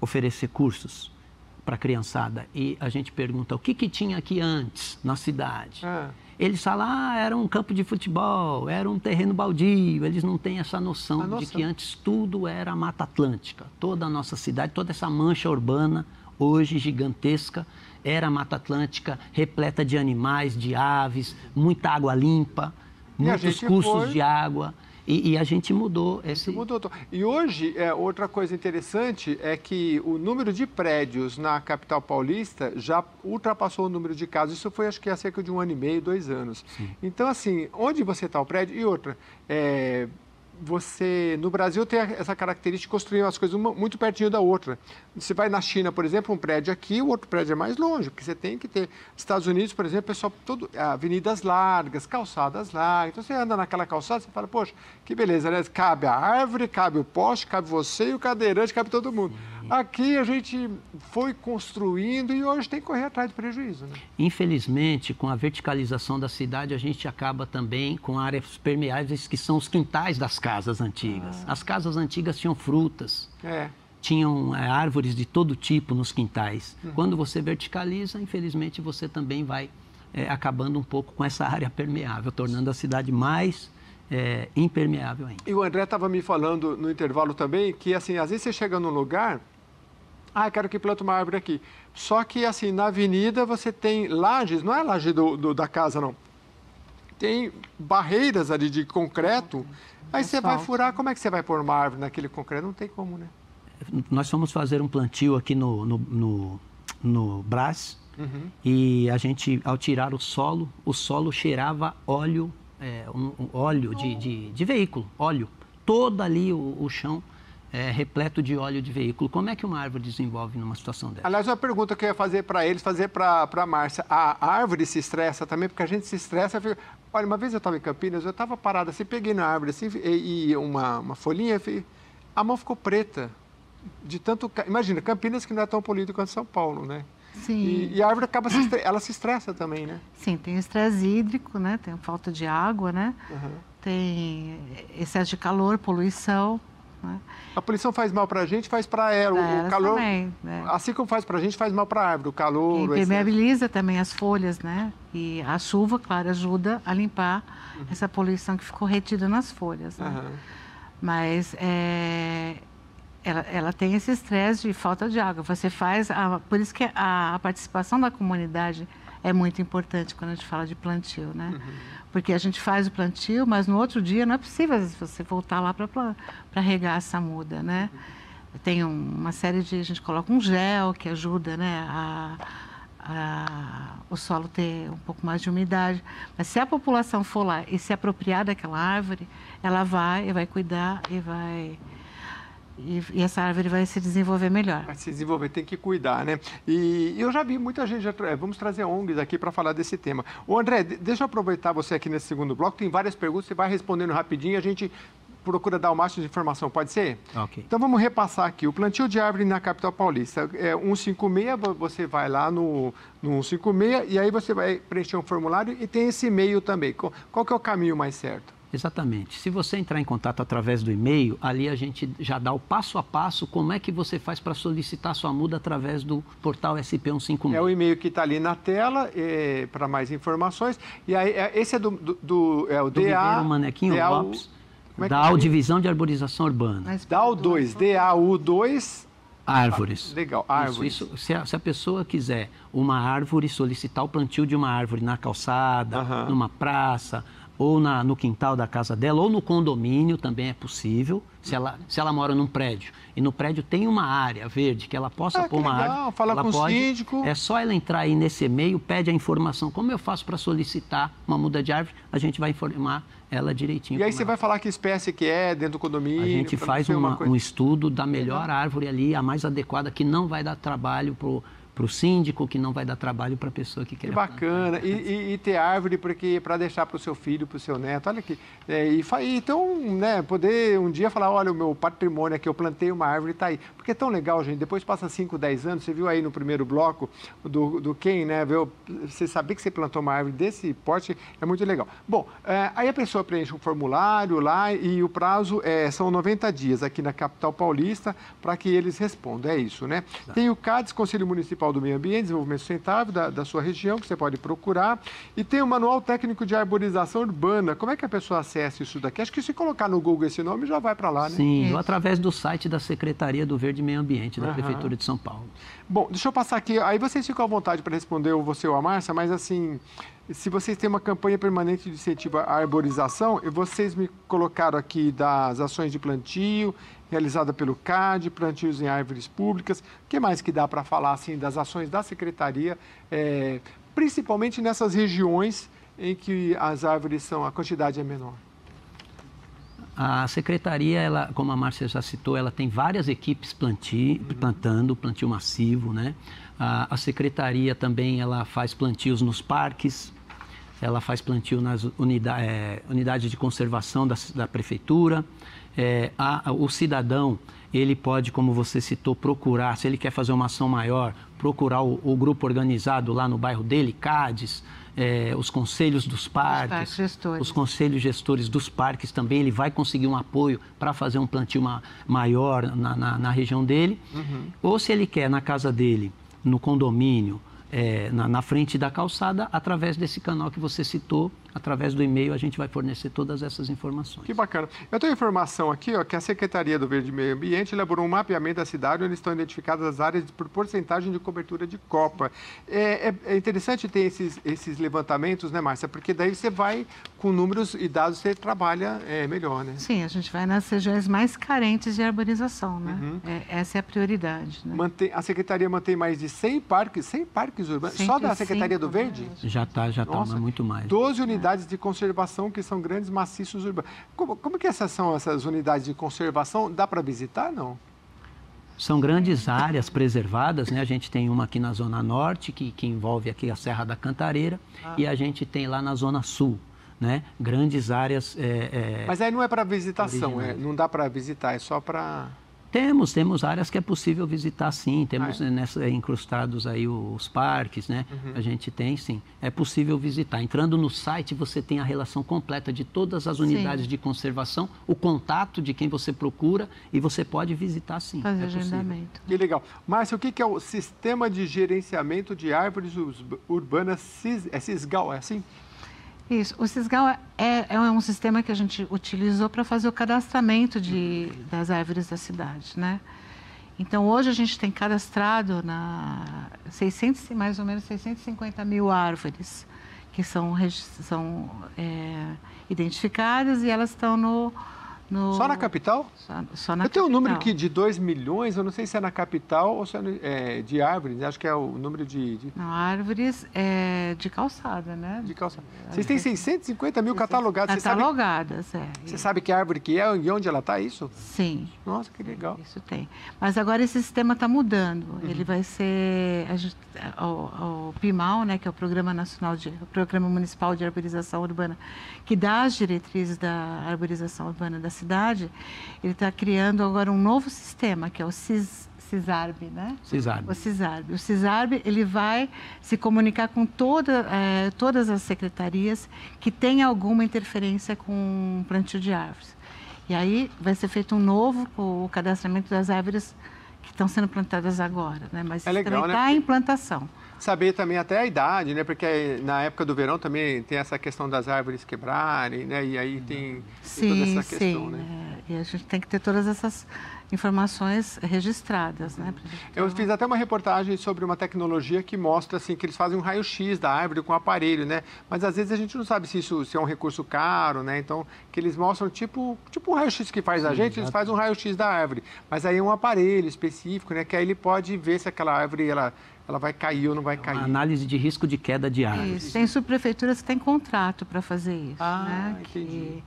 oferecer cursos para a criançada e a gente pergunta o que tinha aqui antes na cidade. Eles falam, era um campo de futebol, era um terreno baldio. Eles não têm essa noção de que antes tudo era Mata Atlântica. Toda a nossa cidade, toda essa mancha urbana, hoje gigantesca, era Mata Atlântica, repleta de animais, de aves, muita água limpa, muitos cursos de água. E a gente mudou esse... Mudou. E hoje, outra coisa interessante é que o número de prédios na capital paulista já ultrapassou o número de casas. Isso foi, acho que, há cerca de 1 ano e meio, 2 anos. Sim. Então, assim, onde você está o prédio? E outra, no Brasil tem essa característica de construir as coisas muito pertinho da outra. Você vai na China, por exemplo, um prédio aqui, o outro prédio é mais longe, porque você tem que ter... Estados Unidos, por exemplo, pessoal, avenidas largas, calçadas largas. Então, você anda naquela calçada, você fala, poxa, que beleza, né? Cabe a árvore, cabe o poste, cabe você e o cadeirante, cabe todo mundo. Aqui a gente foi construindo e hoje tem que correr atrás de prejuízo, né? Infelizmente, com a verticalização da cidade, a gente acaba também com áreas permeáveis que são os quintais das casas antigas. As casas antigas tinham frutas, tinham árvores de todo tipo nos quintais. Quando você verticaliza, infelizmente, você também vai acabando um pouco com essa área permeável, tornando a cidade mais impermeável ainda. E o André estava me falando no intervalo também que, assim, às vezes você chega num lugar... quero que plante uma árvore aqui. Só que, assim, na avenida você tem lajes, não é laje da casa, não. Tem barreiras ali de concreto. Aí você vai furar, como é que você vai pôr uma árvore naquele concreto? Não tem como, né? Nós fomos fazer um plantio aqui no Brás. E a gente, ao tirar o solo cheirava óleo, óleo de veículo, óleo. Todo ali o chão repleto de óleo de veículo. Como é que uma árvore desenvolve numa situação dessa? Aliás, uma pergunta que eu ia fazer para eles, fazer para a Márcia. A árvore se estressa também, porque a gente se estressa. Olha, uma vez eu estava em Campinas, eu estava parado assim, peguei na árvore assim, e uma folhinha, a mão ficou preta. De tanto... Imagina, Campinas que não é tão poluído quanto São Paulo, né? Sim. E a árvore acaba ela se estressa também, né? Sim, tem estresse hídrico, né? Tem falta de água, né? Tem excesso de calor, poluição. Né? A poluição faz mal para a gente, faz para ela. O calor, também, né? Assim como faz para a gente, faz mal para a árvore. O calor... Impermeabiliza também as folhas, né? E a chuva, claro, ajuda a limpar essa poluição que ficou retida nas folhas. Né? Mas ela tem esse estresse de falta de água. Você faz, por isso que a participação da comunidade é muito importante quando a gente fala de plantio, né? Porque a gente faz o plantio, mas no outro dia não é possível às vezes, você voltar lá para regar essa muda, né? Tem uma série a gente coloca um gel que ajuda, né, o solo ter um pouco mais de umidade. Mas se a população for lá e se apropriar daquela árvore, ela vai cuidar e essa árvore vai se desenvolver melhor. Vai se desenvolver, tem que cuidar, né? E eu já vi muita gente, vamos trazer ONGs aqui para falar desse tema. Ô André, deixa eu aproveitar você aqui nesse segundo bloco, tem várias perguntas, você vai respondendo rapidinho, a gente procura dar o máximo de informação, pode ser? Ok. Então vamos repassar aqui, o plantio de árvore na capital paulista, 156, você vai lá no 156 e aí você vai preencher um formulário e tem esse e-mail também. Qual que é o caminho mais certo? Exatamente. Se você entrar em contato através do e-mail, ali a gente já dá o passo a passo como é que você faz para solicitar sua muda através do portal SP156. É o e-mail que está ali na tela para mais informações. E aí, esse é do Viveiro Manequim Lopes, da Divisão de Arborização Urbana. DAU2, DAU2... Árvores. Legal, árvores. Isso, se a pessoa quiser uma árvore, solicitar o plantio de uma árvore na calçada, numa praça, ou no quintal da casa dela, ou no condomínio também é possível, se ela mora num prédio. E no prédio tem uma área verde que ela possa pôr uma árvore. Fala com o síndico. É só ela entrar aí nesse e-mail, pede a informação. Como eu faço para solicitar uma muda de árvore? A gente vai informar ela direitinho. E aí você vai falar que espécie que é dentro do condomínio? A gente faz um estudo da melhor árvore ali, a mais adequada, que não vai dar trabalho para o síndico, que não vai dar trabalho para a pessoa que quer. Que bacana. E ter árvore para deixar para o seu filho, para o seu neto. Olha aqui. Então, né, poder um dia falar, olha, o meu patrimônio aqui, eu plantei uma árvore e está aí. Porque é tão legal, gente. Depois passa 5, 10 anos, você viu aí no primeiro bloco do Ken, né? Você saber que você plantou uma árvore desse porte é muito legal. Bom, aí a pessoa preenche um formulário lá e o prazo são 90 dias aqui na capital paulista para que eles respondam. É isso, né? Tá. Tem o CADES, Conselho Municipal do Meio Ambiente, Desenvolvimento Sustentável da sua região, que você pode procurar. E tem o Manual Técnico de Arborização Urbana. Como é que a pessoa acessa isso daqui? Acho que se colocar no Google esse nome, já vai para lá, né? Sim, ou através do site da Secretaria do Verde e Meio Ambiente, da Prefeitura de São Paulo. Bom, deixa eu passar aqui. Aí vocês ficam à vontade para responder, ou você ou a Márcia, mas assim, se vocês têm uma campanha permanente de incentivo à arborização, e vocês me colocaram aqui das ações de plantio, realizada pelo CAD, plantios em árvores públicas. O que mais que dá para falar assim, das ações da Secretaria, principalmente nessas regiões em que as árvores a quantidade é menor? A Secretaria, como a Márcia já citou, ela tem várias equipes plantando, plantio massivo, né? A Secretaria também ela faz plantios nos parques, ela faz plantio nas unidades de conservação da Prefeitura. O cidadão, ele pode, como você citou, procurar, se ele quer fazer uma ação maior, procurar o grupo organizado lá no bairro dele, CADES, os conselhos dos parques, os conselhos gestores dos parques também, ele vai conseguir um apoio para fazer um plantio maior na região dele. Ou se ele quer na casa dele, no condomínio, na frente da calçada, através desse canal que você citou, através do e-mail, a gente vai fornecer todas essas informações. Que bacana. Eu tenho informação aqui, que a Secretaria do Verde e Meio Ambiente elaborou um mapeamento da cidade onde estão identificadas as áreas por porcentagem de cobertura de copa. É interessante ter esses levantamentos, né, Márcia? Porque daí você vai, com números e dados, você trabalha melhor, né? Sim, a gente vai nas regiões mais carentes de arborização, né? Essa é a prioridade. Né? A Secretaria mantém mais de 100 parques urbanos, só da Secretaria do Verde? Já está, muito mais. 12 unidades de conservação, que são grandes maciços urbanos. Como que são essas unidades de conservação? Dá para visitar, não? São grandes áreas preservadas, né? A gente tem uma aqui na Zona Norte, que envolve aqui a Serra da Cantareira, e a gente tem lá na Zona Sul, né? Grandes áreas... Mas aí não é para visitação, não dá para visitar, é só para... Temos áreas que é possível visitar, sim. Temos incrustados aí os parques, né? A gente tem, sim. É possível visitar. Entrando no site, você tem a relação completa de todas as unidades de conservação, o contato de quem você procura e você pode visitar, sim. Fazer agendamento. Que legal. Márcia, o que é o Sistema de Gerenciamento de Árvores Urbanas, SISGAL, é assim? Isso. O Sisgal é um sistema que a gente utilizou para fazer o cadastramento das árvores da cidade, né? Então, hoje a gente tem cadastrado mais ou menos 650 mil árvores que são identificadas e elas estão no... Só na capital? Só na capital. Eu tenho um número aqui de 2 milhões, eu não sei se é na capital ou se é de árvores, acho que é o número Não, árvores de calçada, né? De calçada. Vocês têm 650 mil catalogadas. Catalogadas, Você sabe que árvore que é e onde ela está, isso? Sim. Nossa, que legal. Isso tem. Mas agora esse sistema está mudando. Ele vai ser... o PIMAU, né, que é o Programa Municipal de Arborização Urbana, que dá as diretrizes da arborização urbana da cidade, ele está criando agora um novo sistema, que é o CISARB, né? CISARB. O CISARB. O CISARB, ele vai se comunicar com todas as secretarias que têm alguma interferência com o plantio de árvores. E aí vai ser feito o cadastramento das árvores que estão sendo plantadas agora, né? Mas isso legal, também está em implantação. Saber também até a idade, né? Porque na época do verão também tem essa questão das árvores quebrarem, né? E aí tem toda essa questão, né? E a gente tem que ter todas essas informações registradas, né? Eu fiz até uma reportagem sobre uma tecnologia que mostra assim que eles fazem um raio-x da árvore com aparelho, né? Mas às vezes a gente não sabe se é um recurso caro, né? Então, que eles mostram tipo um raio-x que faz a gente, eles fazem um raio-x da árvore. Mas aí é um aparelho específico, né? Que aí ele pode ver se aquela árvore ela vai cair ou não vai cair. Uma análise de risco de queda de árvores. Isso. Tem subprefeituras que têm contrato para fazer isso. Ah, né? entendi.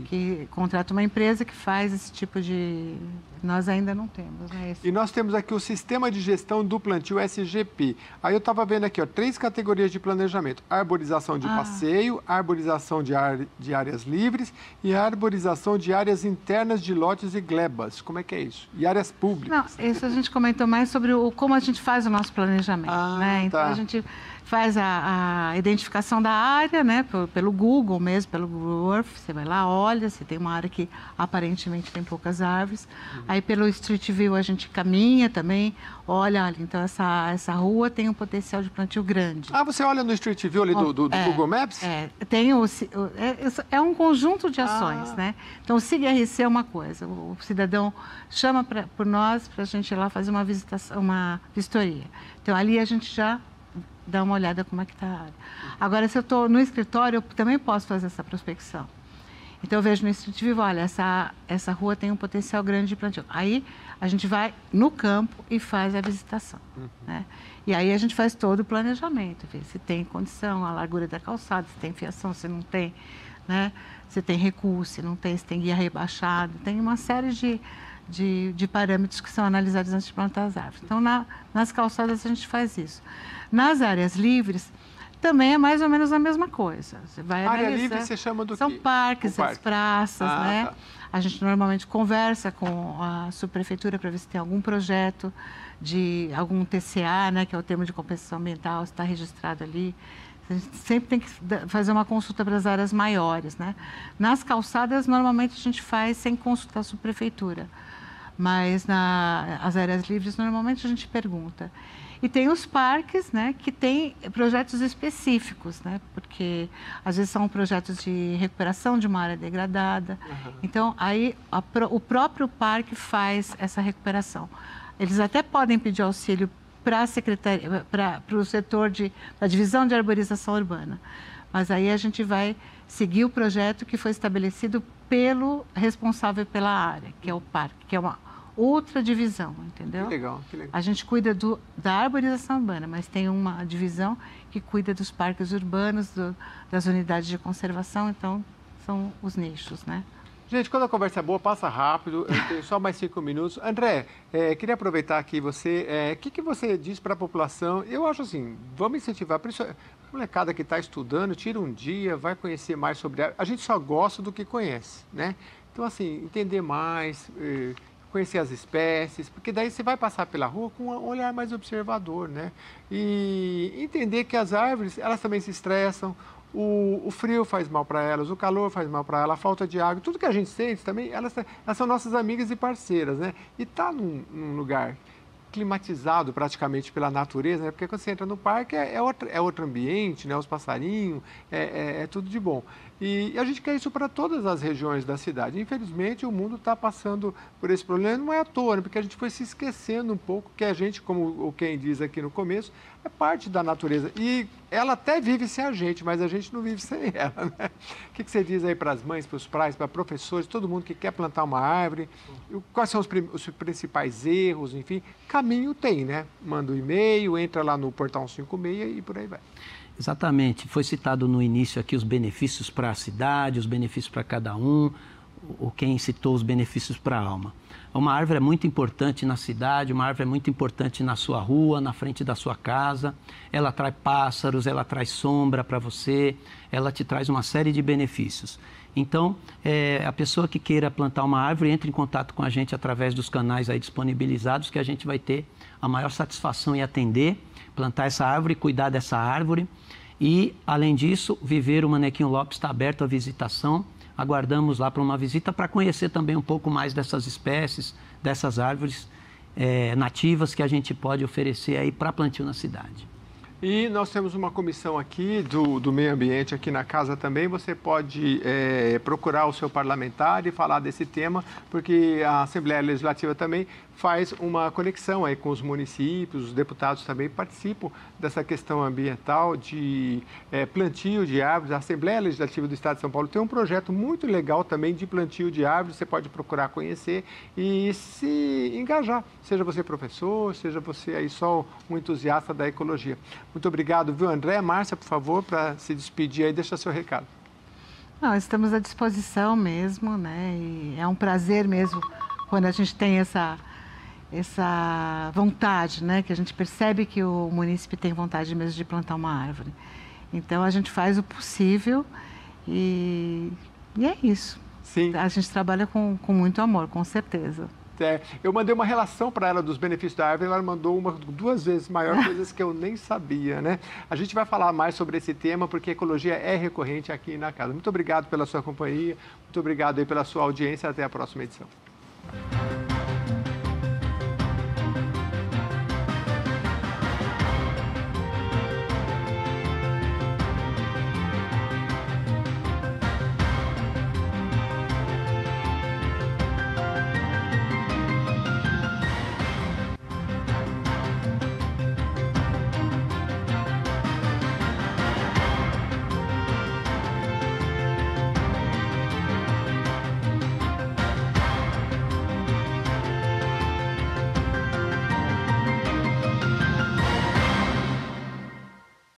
Que contrata uma empresa que faz esse tipo de... Nós ainda não temos, né? E nós temos aqui o Sistema de Gestão do Plantio, SGP. Aí eu estava vendo aqui, 3 categorias de planejamento. Arborização de passeio, arborização de áreas livres e arborização de áreas internas de lotes e glebas. Como é que é isso? E áreas públicas. Não, isso a gente comentou mais sobre como a gente faz o nosso planejamento, né? Então, a gente faz a identificação da área, né? Pelo Google mesmo, pelo Google Earth. Você vai lá, olha, se tem uma área que aparentemente tem poucas árvores. Aí pelo Street View a gente caminha também, olha, então essa rua tem um potencial de plantio grande. Ah, você olha no Street View ali do Google Maps? Tem é um conjunto de ações, né? Então o SIG-RC é uma coisa, o cidadão chama por nós para a gente ir lá fazer uma vistoria. Então ali a gente já dá uma olhada como é que está a área. Agora, se eu estou no escritório, eu também posso fazer essa prospecção. Então, eu vejo no Street View, olha, essa rua tem um potencial grande de plantio. Aí, a gente vai no campo e faz a visitação. Né? E aí, a gente faz todo o planejamento, vê se tem condição, a largura da calçada, se tem fiação, se não tem, né? Se tem recuo, se não tem, se tem guia rebaixado. Tem uma série de parâmetros que são analisados antes de plantar as árvores. Então, nas calçadas, a gente faz isso. Nas áreas livres, também é mais ou menos a mesma coisa. Você vai área livre você chama do quê? São parques, as praças, né? Tá. A gente normalmente conversa com a subprefeitura para ver se tem algum projeto de algum TCA, né? Que é o termo de compensação ambiental, se está registrado ali. A gente sempre tem que fazer uma consulta para as áreas maiores, né? Nas calçadas, normalmente a gente faz sem consultar a subprefeitura. Mas as áreas livres, normalmente a gente pergunta. E tem os parques, né, que têm projetos específicos, né, porque às vezes são projetos de recuperação de uma área degradada. Então, aí o próprio parque faz essa recuperação. Eles até podem pedir auxílio para a secretaria, para o setor da divisão de arborização urbana. Mas aí a gente vai seguir o projeto que foi estabelecido pelo responsável pela área, que é o parque, que é uma outra divisão, entendeu? Que legal, que legal. A gente cuida da arborização urbana, mas tem uma divisão que cuida dos parques urbanos, das unidades de conservação, então são os nichos, né? Gente, quando a conversa é boa, passa rápido, eu tenho só mais 5 minutos. André, queria aproveitar aqui você, o que você diz para a população? Eu acho assim, vamos incentivar, a molecada que está estudando, tira um dia, vai conhecer mais sobre a gente só gosta do que conhece, né? Então, assim, entender mais, conhecer as espécies, porque daí você vai passar pela rua com um olhar mais observador, né? E entender que as árvores, elas também se estressam, o frio faz mal para elas, o calor faz mal para elas, a falta de água, tudo que a gente sente também, elas são nossas amigas e parceiras, né? E tá num lugar climatizado praticamente pela natureza, né? Porque quando você entra no parque é outro ambiente, né? Os passarinhos, é tudo de bom. E a gente quer isso para todas as regiões da cidade. Infelizmente, o mundo está passando por esse problema, não é à toa, né? Porque a gente foi se esquecendo um pouco que a gente, como o Ken diz aqui no começo, é parte da natureza. E ela até vive sem a gente, mas a gente não vive sem ela, né? O que você diz aí para as mães, para os pais, para professores, todo mundo que quer plantar uma árvore? Quais são os principais erros, enfim? Caminho tem, né? Manda um e-mail, entra lá no Portal 156 e por aí vai. Exatamente. Foi citado no início aqui os benefícios para a cidade, os benefícios para cada um, quem citou os benefícios para a alma. Uma árvore é muito importante na cidade, uma árvore é muito importante na sua rua, na frente da sua casa. Ela atrai pássaros, ela traz sombra para você, ela te traz uma série de benefícios. Então, a pessoa que queira plantar uma árvore, entre em contato com a gente através dos canais aí disponibilizados, que a gente vai ter a maior satisfação em atender, plantar essa árvore, cuidar dessa árvore. E, além disso, Viver o Manequim Lopes está aberto à visitação. Aguardamos lá para uma visita para conhecer também um pouco mais dessas espécies, dessas árvores nativas que a gente pode oferecer aí para plantio na cidade. E nós temos uma comissão aqui do meio ambiente aqui na casa também. Você pode procurar o seu parlamentar e falar desse tema, porque a Assembleia Legislativa também faz uma conexão aí com os municípios, os deputados também participam dessa questão ambiental de plantio de árvores. A Assembleia Legislativa do Estado de São Paulo tem um projeto muito legal também de plantio de árvores, você pode procurar conhecer e se engajar, seja você professor, seja você aí só um entusiasta da ecologia. Muito obrigado, viu, André? Márcia, por favor, para se despedir aí, deixa seu recado. Não, estamos à disposição mesmo, né? E é um prazer mesmo quando a gente tem essa vontade, né? Que a gente percebe que o munícipe tem vontade mesmo de plantar uma árvore. Então, a gente faz o possível e é isso. Sim. A gente trabalha com muito amor, com certeza. Eu mandei uma relação para ela dos benefícios da árvore, ela mandou 2 vezes maior, coisas que eu nem sabia, né? A gente vai falar mais sobre esse tema, porque a ecologia é recorrente aqui na casa. Muito obrigado pela sua companhia, muito obrigado aí pela sua audiência, até a próxima edição.